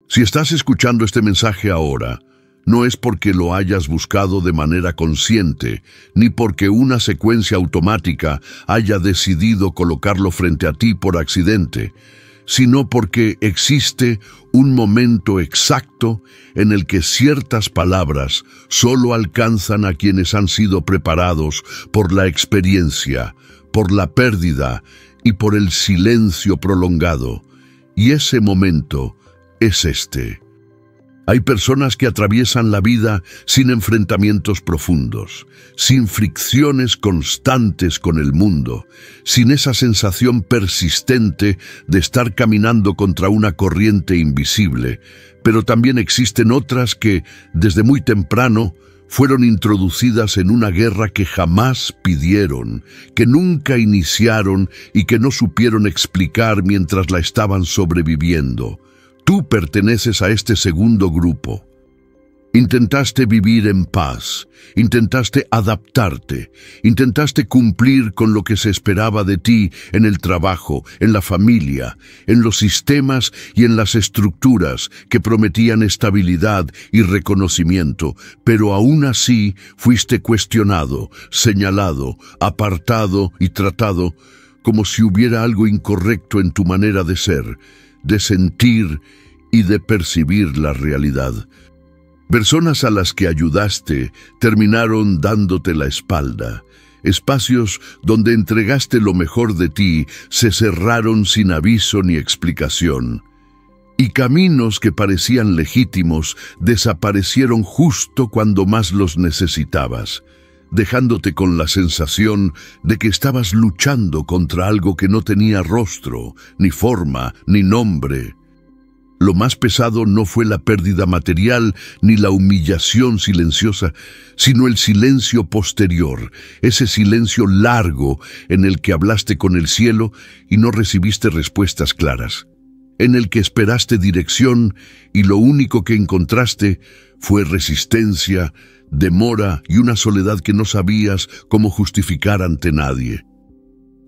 Si estás escuchando este mensaje ahora, no es porque lo hayas buscado de manera consciente, ni porque una secuencia automática haya decidido colocarlo frente a ti por accidente, sino porque existe un momento exacto en el que ciertas palabras solo alcanzan a quienes han sido preparados por la experiencia, por la pérdida y por el silencio prolongado. Y ese momento es este. Hay personas que atraviesan la vida sin enfrentamientos profundos, sin fricciones constantes con el mundo, sin esa sensación persistente de estar caminando contra una corriente invisible. Pero también existen otras que, desde muy temprano, fueron introducidas en una guerra que jamás pidieron, que nunca iniciaron y que no supieron explicar mientras la estaban sobreviviendo. Tú perteneces a este segundo grupo. Intentaste vivir en paz, intentaste adaptarte, intentaste cumplir con lo que se esperaba de ti en el trabajo, en la familia, en los sistemas y en las estructuras que prometían estabilidad y reconocimiento, pero aún así fuiste cuestionado, señalado, apartado y tratado como si hubiera algo incorrecto en tu manera de ser, de sentir y de percibir la realidad. Personas a las que ayudaste terminaron dándote la espalda. Espacios donde entregaste lo mejor de ti se cerraron sin aviso ni explicación. Y caminos que parecían legítimos desaparecieron justo cuando más los necesitabas, dejándote con la sensación de que estabas luchando contra algo que no tenía rostro, ni forma, ni nombre. Lo más pesado no fue la pérdida material ni la humillación silenciosa, sino el silencio posterior, ese silencio largo en el que hablaste con el cielo y no recibiste respuestas claras, en el que esperaste dirección y lo único que encontraste fue resistencia, demora y una soledad que no sabías cómo justificar ante nadie.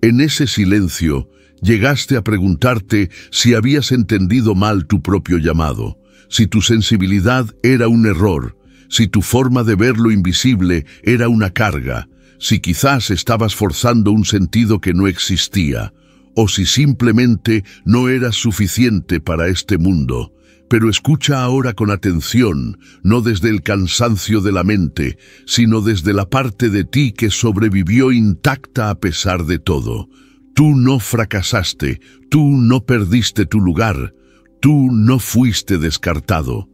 En ese silencio, llegaste a preguntarte si habías entendido mal tu propio llamado, si tu sensibilidad era un error, si tu forma de ver lo invisible era una carga, si quizás estabas forzando un sentido que no existía, o si simplemente no eras suficiente para este mundo. Pero escucha ahora con atención, no desde el cansancio de la mente, sino desde la parte de ti que sobrevivió intacta a pesar de todo. Tú no fracasaste, tú no perdiste tu lugar, tú no fuiste descartado.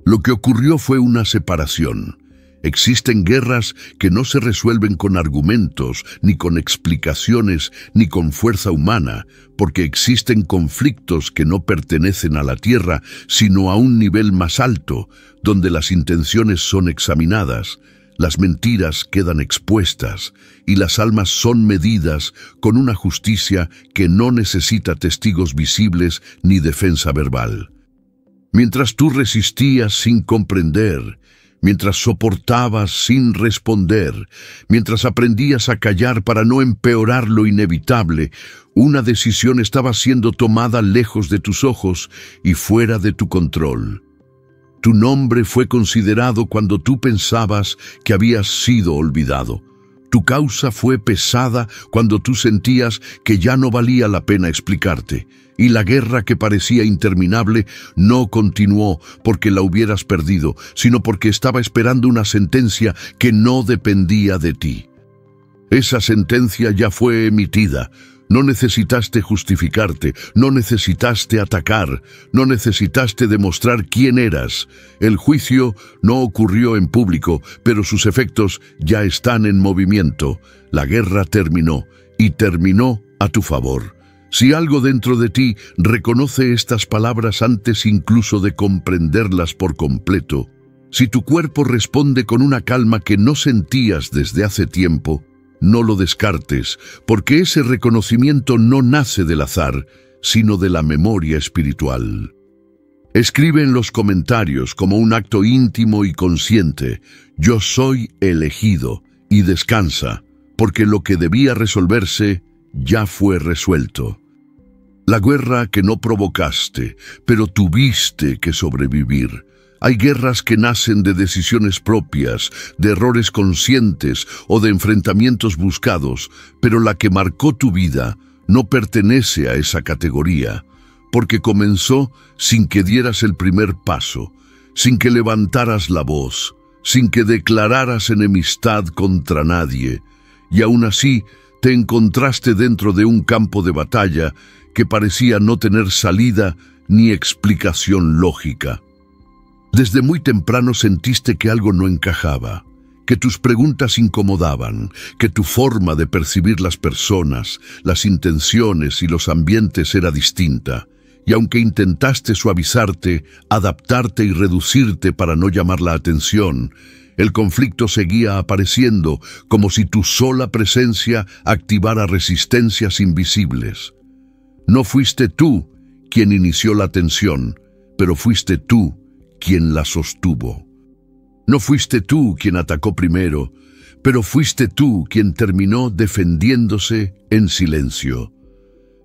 Lo que ocurrió fue una separación. Existen guerras que no se resuelven con argumentos, ni con explicaciones, ni con fuerza humana, porque existen conflictos que no pertenecen a la tierra, sino a un nivel más alto, donde las intenciones son examinadas, las mentiras quedan expuestas y las almas son medidas con una justicia que no necesita testigos visibles ni defensa verbal. Mientras tú resistías sin comprender, mientras soportabas sin responder, mientras aprendías a callar para no empeorar lo inevitable, una decisión estaba siendo tomada lejos de tus ojos y fuera de tu control. Tu nombre fue considerado cuando tú pensabas que habías sido olvidado. Tu causa fue pesada cuando tú sentías que ya no valía la pena explicarte. Y la guerra que parecía interminable no continuó porque la hubieras perdido, sino porque estaba esperando una sentencia que no dependía de ti. Esa sentencia ya fue emitida. No necesitaste justificarte, no necesitaste atacar, no necesitaste demostrar quién eras. El juicio no ocurrió en público, pero sus efectos ya están en movimiento. La guerra terminó, y terminó a tu favor. Si algo dentro de ti reconoce estas palabras antes incluso de comprenderlas por completo, si tu cuerpo responde con una calma que no sentías desde hace tiempo, no lo descartes, porque ese reconocimiento no nace del azar, sino de la memoria espiritual. Escribe en los comentarios como un acto íntimo y consciente: yo soy elegido, y descansa, porque lo que debía resolverse ya fue resuelto. La guerra que no provocaste, pero tuviste que sobrevivir. Hay guerras que nacen de decisiones propias, de errores conscientes o de enfrentamientos buscados, pero la que marcó tu vida no pertenece a esa categoría, porque comenzó sin que dieras el primer paso, sin que levantaras la voz, sin que declararas enemistad contra nadie, y aún así te encontraste dentro de un campo de batalla que parecía no tener salida ni explicación lógica. Desde muy temprano sentiste que algo no encajaba, que tus preguntas incomodaban, que tu forma de percibir las personas, las intenciones y los ambientes era distinta. Y aunque intentaste suavizarte, adaptarte y reducirte para no llamar la atención, el conflicto seguía apareciendo como si tu sola presencia activara resistencias invisibles. No fuiste tú quien inició la tensión, pero fuiste tú quien la sostuvo. No fuiste tú quien atacó primero, pero fuiste tú quien terminó defendiéndose en silencio.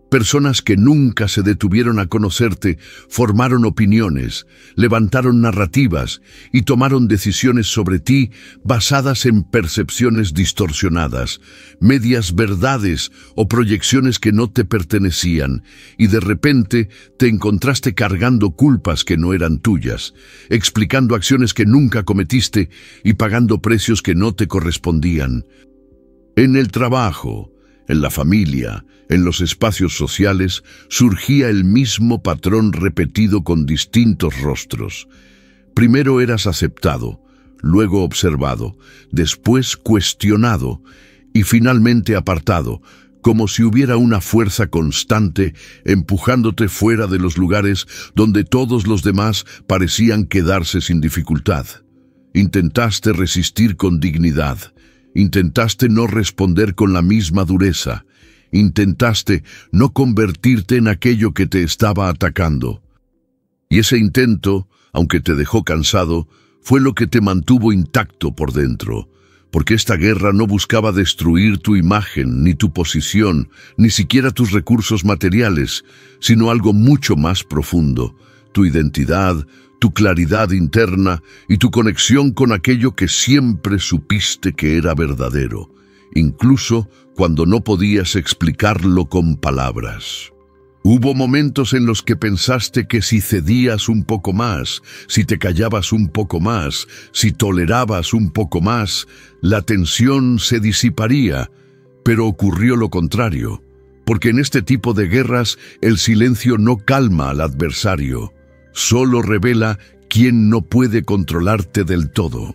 Personas que nunca se detuvieron a conocerte formaron opiniones, levantaron narrativas y tomaron decisiones sobre ti basadas en percepciones distorsionadas, medias verdades o proyecciones que no te pertenecían, y de repente te encontraste cargando culpas que no eran tuyas, explicando acciones que nunca cometiste y pagando precios que no te correspondían. En el trabajo, en la familia, en los espacios sociales, surgía el mismo patrón repetido con distintos rostros. Primero eras aceptado, luego observado, después cuestionado y finalmente apartado, como si hubiera una fuerza constante empujándote fuera de los lugares donde todos los demás parecían quedarse sin dificultad. Intentaste resistir con dignidad. Intentaste no responder con la misma dureza. Intentaste no convertirte en aquello que te estaba atacando. Y ese intento, aunque te dejó cansado, fue lo que te mantuvo intacto por dentro, porque esta guerra no buscaba destruir tu imagen, ni tu posición, ni siquiera tus recursos materiales, sino algo mucho más profundo, tu identidad, tu claridad interna y tu conexión con aquello que siempre supiste que era verdadero, incluso cuando no podías explicarlo con palabras. Hubo momentos en los que pensaste que si cedías un poco más, si te callabas un poco más, si tolerabas un poco más, la tensión se disiparía, pero ocurrió lo contrario, porque en este tipo de guerras el silencio no calma al adversario, solo revela quién no puede controlarte del todo.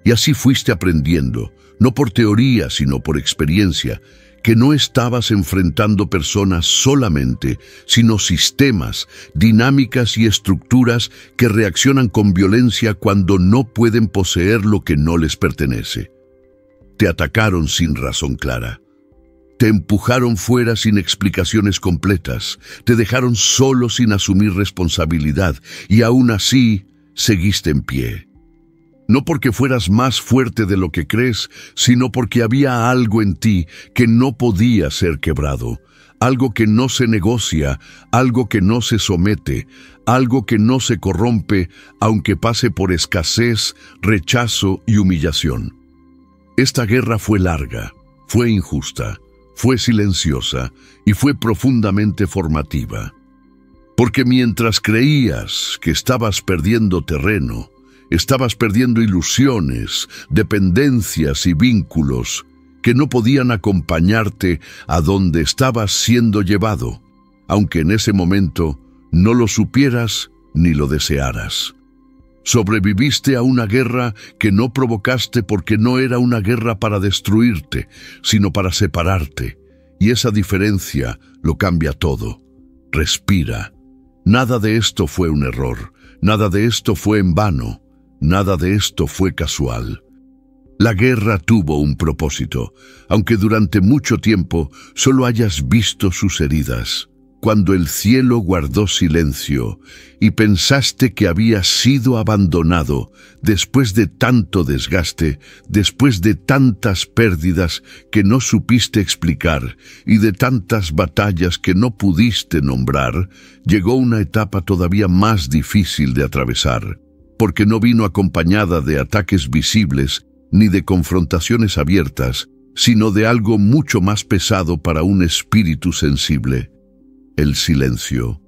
Y así fuiste aprendiendo, no por teoría sino por experiencia, que no estabas enfrentando personas solamente, sino sistemas, dinámicas y estructuras que reaccionan con violencia cuando no pueden poseer lo que no les pertenece. Te atacaron sin razón clara. Te empujaron fuera sin explicaciones completas, te dejaron solo sin asumir responsabilidad y aún así seguiste en pie. No porque fueras más fuerte de lo que crees, sino porque había algo en ti que no podía ser quebrado, algo que no se negocia, algo que no se somete, algo que no se corrompe, aunque pase por escasez, rechazo y humillación. Esta guerra fue larga, fue injusta, fue silenciosa y fue profundamente formativa. Porque mientras creías que estabas perdiendo terreno, estabas perdiendo ilusiones, dependencias y vínculos que no podían acompañarte a donde estabas siendo llevado, aunque en ese momento no lo supieras ni lo desearas. Sobreviviste a una guerra que no provocaste porque no era una guerra para destruirte, sino para separarte. Y esa diferencia lo cambia todo. Respira. Nada de esto fue un error. Nada de esto fue en vano. Nada de esto fue casual. La guerra tuvo un propósito, aunque durante mucho tiempo solo hayas visto sus heridas. cuando el cielo guardó silencio y pensaste que habías sido abandonado después de tanto desgaste, después de tantas pérdidas que no supiste explicar y de tantas batallas que no pudiste nombrar, llegó una etapa todavía más difícil de atravesar, porque no vino acompañada de ataques visibles ni de confrontaciones abiertas, sino de algo mucho más pesado para un espíritu sensible: el silencio.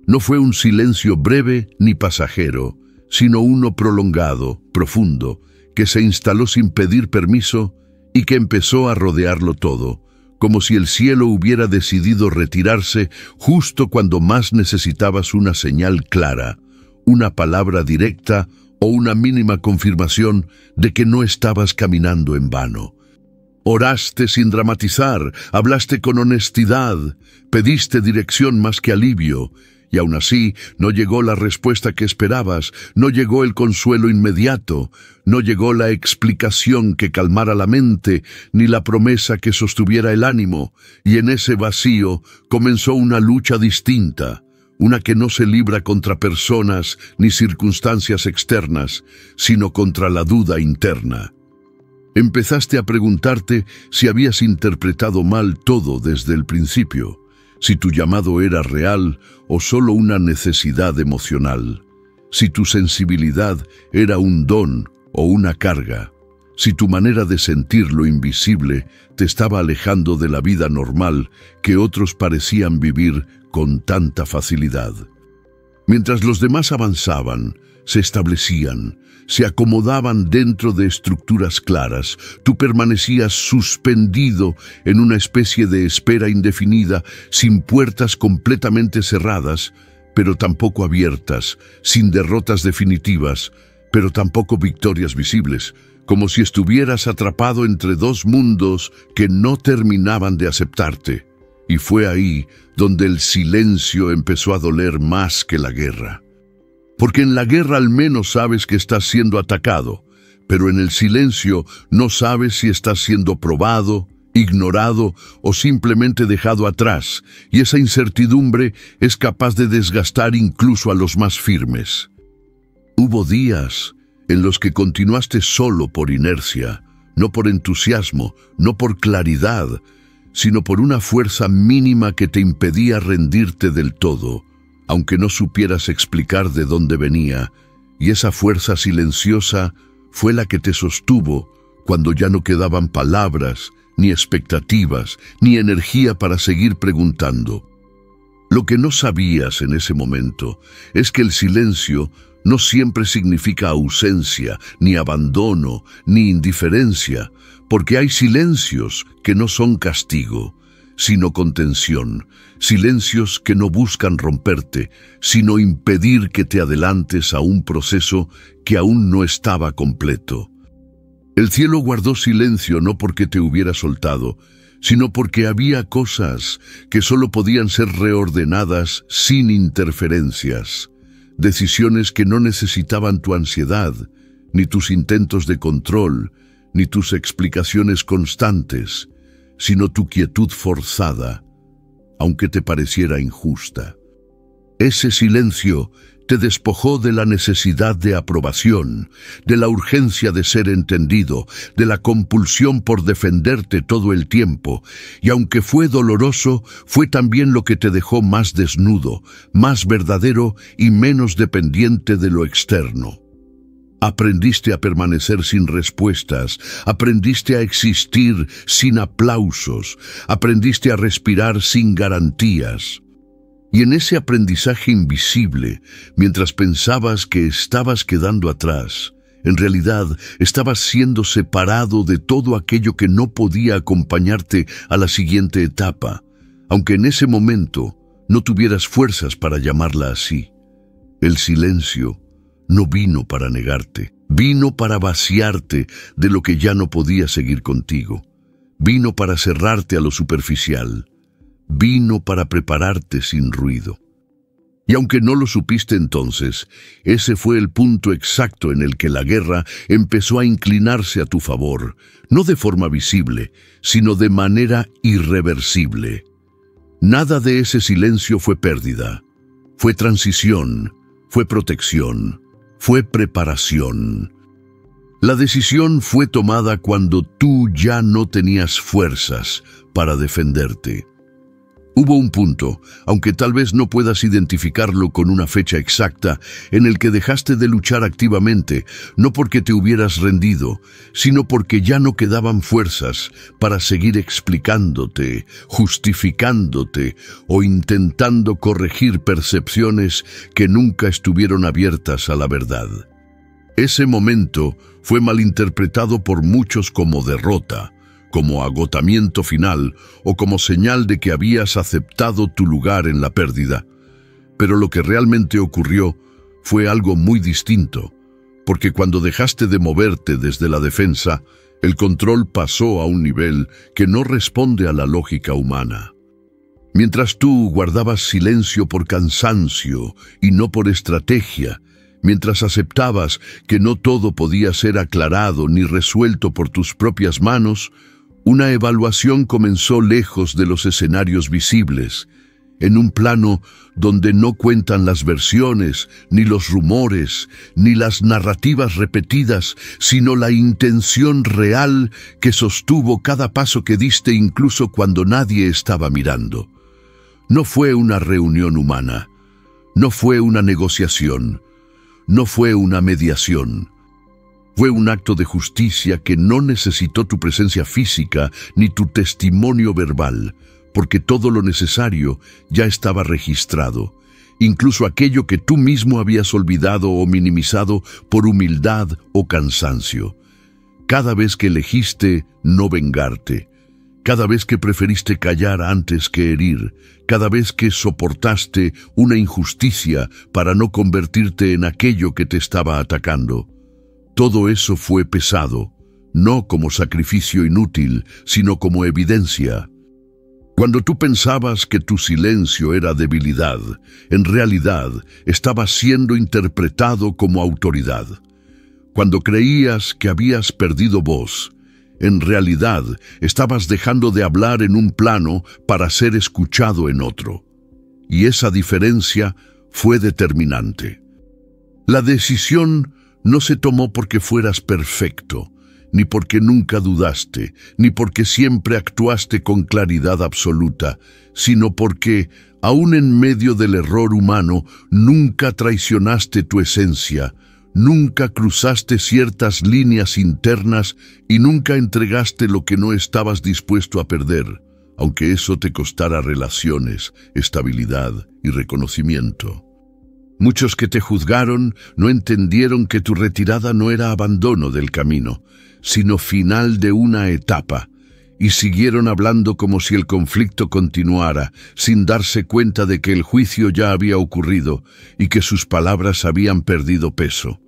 No fue un silencio breve ni pasajero, sino uno prolongado, profundo, que se instaló sin pedir permiso y que empezó a rodearlo todo, como si el cielo hubiera decidido retirarse justo cuando más necesitabas una señal clara, una palabra directa o una mínima confirmación de que no estabas caminando en vano. Oraste sin dramatizar, hablaste con honestidad, pediste dirección más que alivio, y aún así no llegó la respuesta que esperabas, no llegó el consuelo inmediato, no llegó la explicación que calmara la mente, ni la promesa que sostuviera el ánimo, y en ese vacío comenzó una lucha distinta, una que no se libra contra personas ni circunstancias externas, sino contra la duda interna. Empezaste a preguntarte si habías interpretado mal todo desde el principio, si tu llamado era real o solo una necesidad emocional, si tu sensibilidad era un don o una carga, si tu manera de sentir lo invisible te estaba alejando de la vida normal que otros parecían vivir con tanta facilidad. Mientras los demás avanzaban, se establecían, se acomodaban dentro de estructuras claras, tú permanecías suspendido en una especie de espera indefinida, sin puertas completamente cerradas, pero tampoco abiertas, sin derrotas definitivas, pero tampoco victorias visibles, como si estuvieras atrapado entre dos mundos que no terminaban de aceptarte. Y fue ahí donde el silencio empezó a doler más que la guerra. Porque en la guerra al menos sabes que estás siendo atacado, pero en el silencio no sabes si estás siendo probado, ignorado o simplemente dejado atrás, y esa incertidumbre es capaz de desgastar incluso a los más firmes. Hubo días en los que continuaste solo por inercia, no por entusiasmo, no por claridad, sino por una fuerza mínima que te impedía rendirte del todo, aunque no supieras explicar de dónde venía, y esa fuerza silenciosa fue la que te sostuvo cuando ya no quedaban palabras, ni expectativas, ni energía para seguir preguntando. Lo que no sabías en ese momento es que el silencio no siempre significa ausencia, ni abandono, ni indiferencia, porque hay silencios que no son castigo, sino contención, silencios que no buscan romperte, sino impedir que te adelantes a un proceso que aún no estaba completo. El cielo guardó silencio no porque te hubiera soltado, sino porque había cosas que solo podían ser reordenadas sin interferencias, decisiones que no necesitaban tu ansiedad, ni tus intentos de control, ni tus explicaciones constantes, sino tu quietud forzada, aunque te pareciera injusta. Ese silencio te despojó de la necesidad de aprobación, de la urgencia de ser entendido, de la compulsión por defenderte todo el tiempo, y aunque fue doloroso, fue también lo que te dejó más desnudo, más verdadero y menos dependiente de lo externo. Aprendiste a permanecer sin respuestas, aprendiste a existir sin aplausos, aprendiste a respirar sin garantías. Y en ese aprendizaje invisible, mientras pensabas que estabas quedando atrás, en realidad estabas siendo separado de todo aquello que no podía acompañarte a la siguiente etapa, aunque en ese momento no tuvieras fuerzas para llamarla así. El silencio no vino para negarte, vino para vaciarte de lo que ya no podía seguir contigo. Vino para cerrarte a lo superficial. Vino para prepararte sin ruido. Y aunque no lo supiste entonces, ese fue el punto exacto en el que la guerra empezó a inclinarse a tu favor, no de forma visible, sino de manera irreversible. Nada de ese silencio fue pérdida. Fue transición, fue protección, fue preparación. La decisión fue tomada cuando tú ya no tenías fuerzas para defenderte. Hubo un punto, aunque tal vez no puedas identificarlo con una fecha exacta, en el que dejaste de luchar activamente, no porque te hubieras rendido, sino porque ya no quedaban fuerzas para seguir explicándote, justificándote o intentando corregir percepciones que nunca estuvieron abiertas a la verdad. Ese momento fue malinterpretado por muchos como derrota, como agotamiento final o como señal de que habías aceptado tu lugar en la pérdida. Pero lo que realmente ocurrió fue algo muy distinto, porque cuando dejaste de moverte desde la defensa, el control pasó a un nivel que no responde a la lógica humana. Mientras tú guardabas silencio por cansancio y no por estrategia, mientras aceptabas que no todo podía ser aclarado ni resuelto por tus propias manos, una evaluación comenzó lejos de los escenarios visibles, en un plano donde no cuentan las versiones, ni los rumores, ni las narrativas repetidas, sino la intención real que sostuvo cada paso que diste incluso cuando nadie estaba mirando. No fue una reunión humana, no fue una negociación, no fue una mediación. Fue un acto de justicia que no necesitó tu presencia física ni tu testimonio verbal, porque todo lo necesario ya estaba registrado, incluso aquello que tú mismo habías olvidado o minimizado por humildad o cansancio. Cada vez que elegiste no vengarte, cada vez que preferiste callar antes que herir, cada vez que soportaste una injusticia para no convertirte en aquello que te estaba atacando. Todo eso fue pesado, no como sacrificio inútil, sino como evidencia. Cuando tú pensabas que tu silencio era debilidad, en realidad estaba siendo interpretado como autoridad. Cuando creías que habías perdido voz, en realidad estabas dejando de hablar en un plano para ser escuchado en otro. Y esa diferencia fue determinante. La decisión no se tomó porque fueras perfecto, ni porque nunca dudaste, ni porque siempre actuaste con claridad absoluta, sino porque, aun en medio del error humano, nunca traicionaste tu esencia, nunca cruzaste ciertas líneas internas y nunca entregaste lo que no estabas dispuesto a perder, aunque eso te costara relaciones, estabilidad y reconocimiento. Muchos que te juzgaron no entendieron que tu retirada no era abandono del camino, sino final de una etapa, y siguieron hablando como si el conflicto continuara, sin darse cuenta de que el juicio ya había ocurrido y que sus palabras habían perdido peso.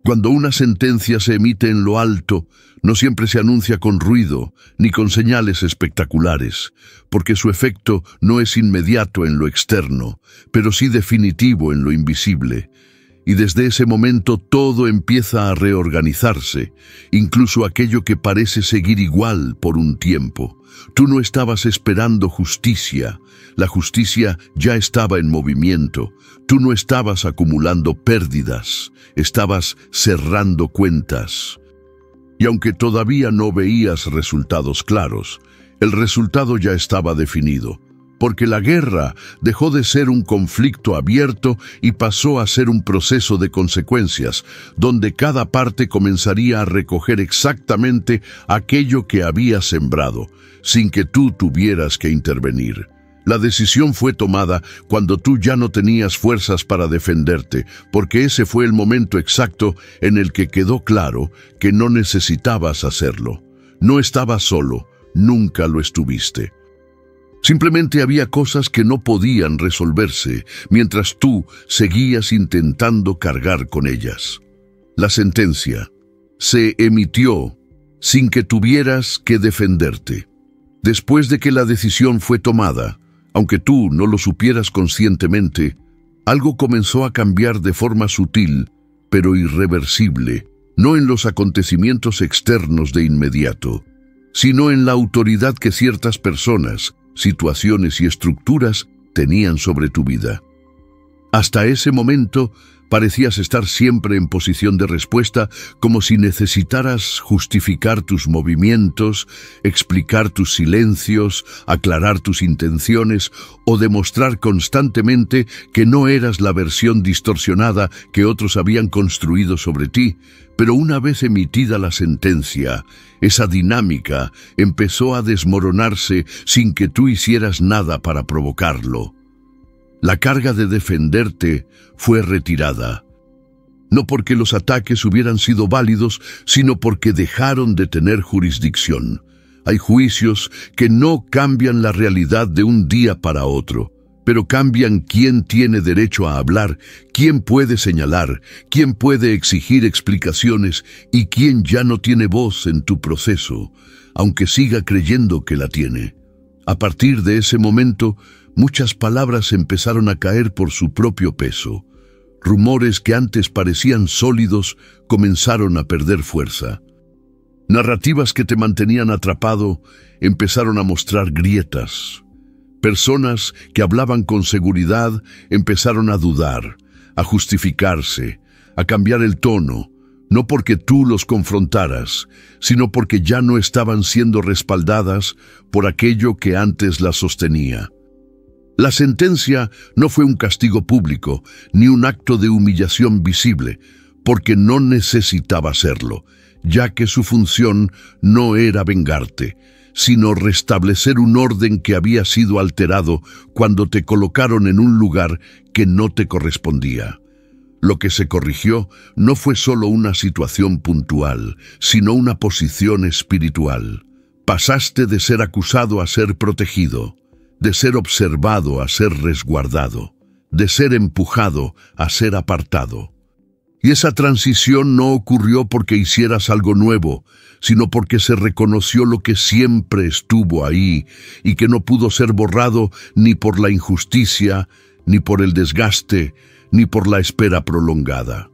Cuando una sentencia se emite en lo alto, no siempre se anuncia con ruido ni con señales espectaculares, porque su efecto no es inmediato en lo externo, pero sí definitivo en lo invisible. Y desde ese momento todo empieza a reorganizarse, incluso aquello que parece seguir igual por un tiempo. Tú no estabas esperando justicia, la justicia ya estaba en movimiento. Tú no estabas acumulando pérdidas, estabas cerrando cuentas. Y aunque todavía no veías resultados claros, el resultado ya estaba definido, porque la guerra dejó de ser un conflicto abierto y pasó a ser un proceso de consecuencias, donde cada parte comenzaría a recoger exactamente aquello que había sembrado, sin que tú tuvieras que intervenir. La decisión fue tomada cuando tú ya no tenías fuerzas para defenderte, porque ese fue el momento exacto en el que quedó claro que no necesitabas hacerlo. No estabas solo, nunca lo estuviste. Simplemente había cosas que no podían resolverse mientras tú seguías intentando cargar con ellas. La sentencia se emitió sin que tuvieras que defenderte. Después de que la decisión fue tomada, aunque tú no lo supieras conscientemente, algo comenzó a cambiar de forma sutil, pero irreversible, no en los acontecimientos externos de inmediato, sino en la autoridad que ciertas personas, situaciones y estructuras tenían sobre tu vida. Hasta ese momento parecías estar siempre en posición de respuesta, como si necesitaras justificar tus movimientos, explicar tus silencios, aclarar tus intenciones o demostrar constantemente que no eras la versión distorsionada que otros habían construido sobre ti. Pero una vez emitida la sentencia, esa dinámica empezó a desmoronarse sin que tú hicieras nada para provocarlo. La carga de defenderte fue retirada, no porque los ataques hubieran sido válidos, sino porque dejaron de tener jurisdicción. Hay juicios que no cambian la realidad de un día para otro, pero cambian quién tiene derecho a hablar, quién puede señalar, quién puede exigir explicaciones y quién ya no tiene voz en tu proceso, aunque siga creyendo que la tiene. A partir de ese momento, muchas palabras empezaron a caer por su propio peso. Rumores que antes parecían sólidos comenzaron a perder fuerza. Narrativas que te mantenían atrapado empezaron a mostrar grietas. Personas que hablaban con seguridad empezaron a dudar, a justificarse, a cambiar el tono, no porque tú los confrontaras, sino porque ya no estaban siendo respaldadas por aquello que antes las sostenía. La sentencia no fue un castigo público, ni un acto de humillación visible, porque no necesitaba serlo, ya que su función no era vengarte, sino restablecer un orden que había sido alterado cuando te colocaron en un lugar que no te correspondía. Lo que se corrigió no fue solo una situación puntual, sino una posición espiritual. Pasaste de ser acusado a ser protegido, de ser observado a ser resguardado, de ser empujado a ser apartado. Y esa transición no ocurrió porque hicieras algo nuevo, sino porque se reconoció lo que siempre estuvo ahí y que no pudo ser borrado ni por la injusticia, ni por el desgaste, ni por la espera prolongada.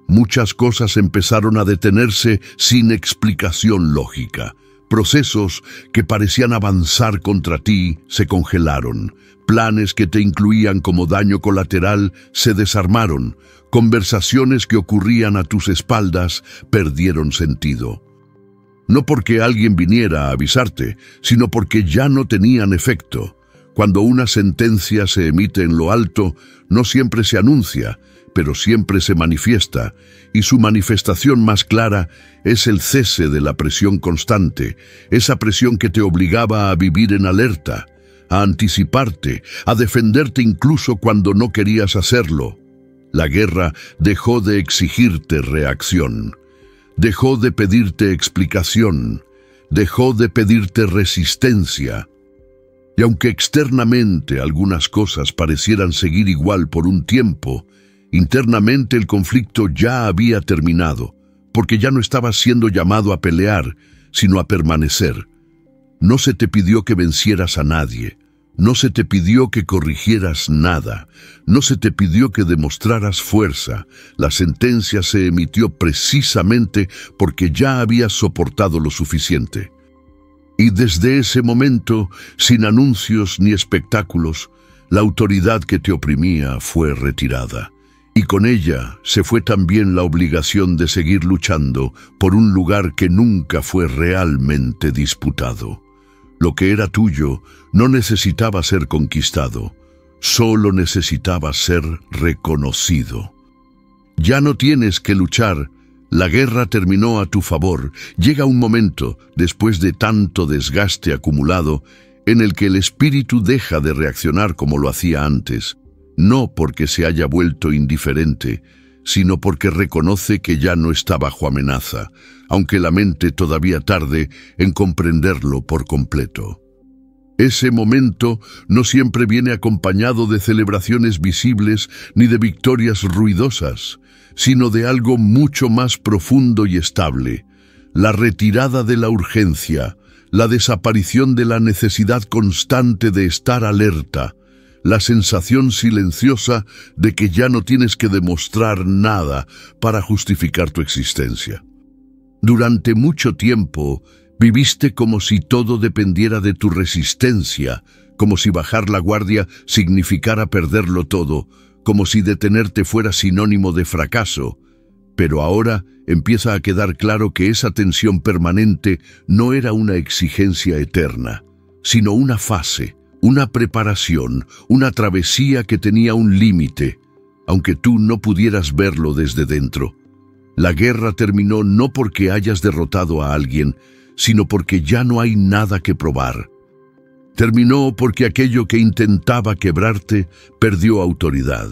Muchas cosas empezaron a detenerse sin explicación lógica. Procesos que parecían avanzar contra ti se congelaron. Planes que te incluían como daño colateral se desarmaron. Conversaciones que ocurrían a tus espaldas perdieron sentido. No porque alguien viniera a avisarte, sino porque ya no tenían efecto. Cuando una sentencia se emite en lo alto, no siempre se anuncia, pero siempre se manifiesta, y su manifestación más clara es el cese de la presión constante, esa presión que te obligaba a vivir en alerta, a anticiparte, a defenderte incluso cuando no querías hacerlo. La guerra dejó de exigirte reacción, dejó de pedirte explicación, dejó de pedirte resistencia. Y aunque externamente algunas cosas parecieran seguir igual por un tiempo, internamente el conflicto ya había terminado, porque ya no estabas siendo llamado a pelear, sino a permanecer. No se te pidió que vencieras a nadie, no se te pidió que corrigieras nada, no se te pidió que demostraras fuerza. La sentencia se emitió precisamente porque ya habías soportado lo suficiente. Y desde ese momento, sin anuncios ni espectáculos, la autoridad que te oprimía fue retirada. Y con ella se fue también la obligación de seguir luchando por un lugar que nunca fue realmente disputado. Lo que era tuyo no necesitaba ser conquistado, solo necesitaba ser reconocido. Ya no tienes que luchar, la guerra terminó a tu favor. Llega un momento, después de tanto desgaste acumulado, en el que el espíritu deja de reaccionar como lo hacía antes. No porque se haya vuelto indiferente, sino porque reconoce que ya no está bajo amenaza, aunque la mente todavía tarde en comprenderlo por completo. Ese momento no siempre viene acompañado de celebraciones visibles ni de victorias ruidosas, sino de algo mucho más profundo y estable: la retirada de la urgencia, la desaparición de la necesidad constante de estar alerta, la sensación silenciosa de que ya no tienes que demostrar nada para justificar tu existencia. Durante mucho tiempo Viviste como si todo dependiera de tu resistencia, como si bajar la guardia significara perderlo todo, como si detenerte fuera sinónimo de fracaso. Pero ahora empieza a quedar claro que esa tensión permanente no era una exigencia eterna, sino una fase, una preparación, una travesía que tenía un límite, aunque tú no pudieras verlo desde dentro. La guerra terminó no porque hayas derrotado a alguien, sino porque ya no hay nada que probar. Terminó porque aquello que intentaba quebrarte perdió autoridad.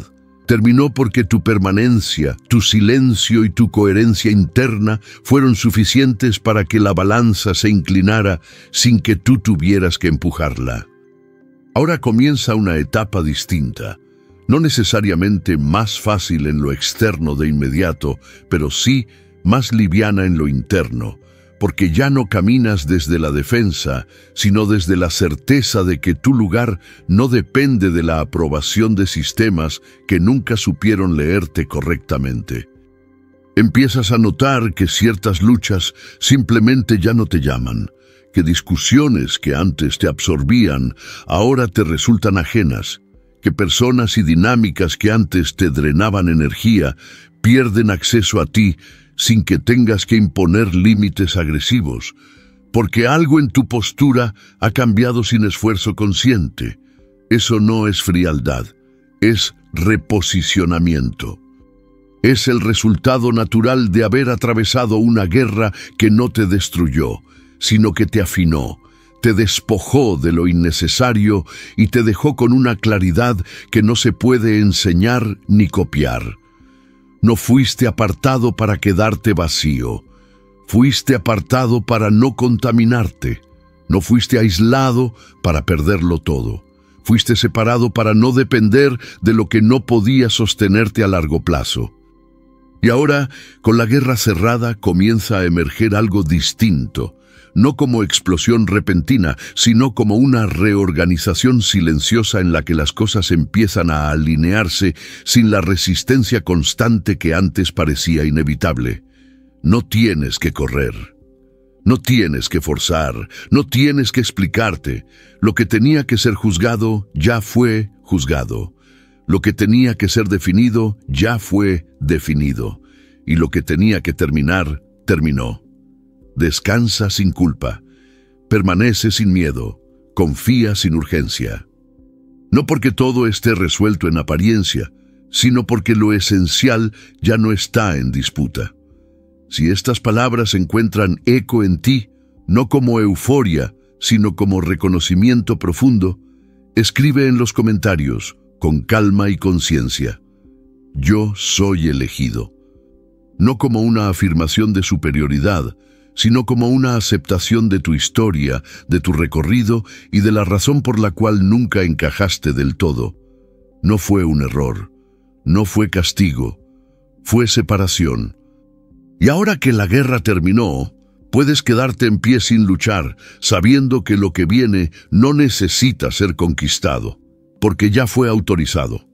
Terminó porque tu permanencia, tu silencio y tu coherencia interna fueron suficientes para que la balanza se inclinara sin que tú tuvieras que empujarla. Ahora comienza una etapa distinta, no necesariamente más fácil en lo externo de inmediato, pero sí más liviana en lo interno, porque ya no caminas desde la defensa, sino desde la certeza de que tu lugar no depende de la aprobación de sistemas que nunca supieron leerte correctamente. Empiezas a notar que ciertas luchas simplemente ya no te llaman, que discusiones que antes te absorbían ahora te resultan ajenas, que personas y dinámicas que antes te drenaban energía pierden acceso a ti sin que tengas que imponer límites agresivos, porque algo en tu postura ha cambiado sin esfuerzo consciente. Eso no es frialdad, es reposicionamiento. Es el resultado natural de haber atravesado una guerra que no te destruyó, sino que te afinó, te despojó de lo innecesario y te dejó con una claridad que no se puede enseñar ni copiar. No fuiste apartado para quedarte vacío. Fuiste apartado para no contaminarte. No fuiste aislado para perderlo todo. Fuiste separado para no depender de lo que no podía sostenerte a largo plazo. Y ahora, con la guerra cerrada, comienza a emerger algo distinto. No como explosión repentina, sino como una reorganización silenciosa en la que las cosas empiezan a alinearse sin la resistencia constante que antes parecía inevitable. No tienes que correr, no tienes que forzar, no tienes que explicarte. Lo que tenía que ser juzgado ya fue juzgado. Lo que tenía que ser definido ya fue definido. Y lo que tenía que terminar, terminó. Descansa sin culpa, permanece sin miedo, confía sin urgencia. No porque todo esté resuelto en apariencia, sino porque lo esencial ya no está en disputa. Si estas palabras encuentran eco en ti, no como euforia, sino como reconocimiento profundo, escribe en los comentarios, con calma y conciencia: yo soy elegido. No como una afirmación de superioridad, sino como una aceptación de tu historia, de tu recorrido y de la razón por la cual nunca encajaste del todo. No fue un error, no fue castigo, fue separación. Y ahora que la guerra terminó, puedes quedarte en pie sin luchar, sabiendo que lo que viene no necesita ser conquistado, porque ya fue autorizado.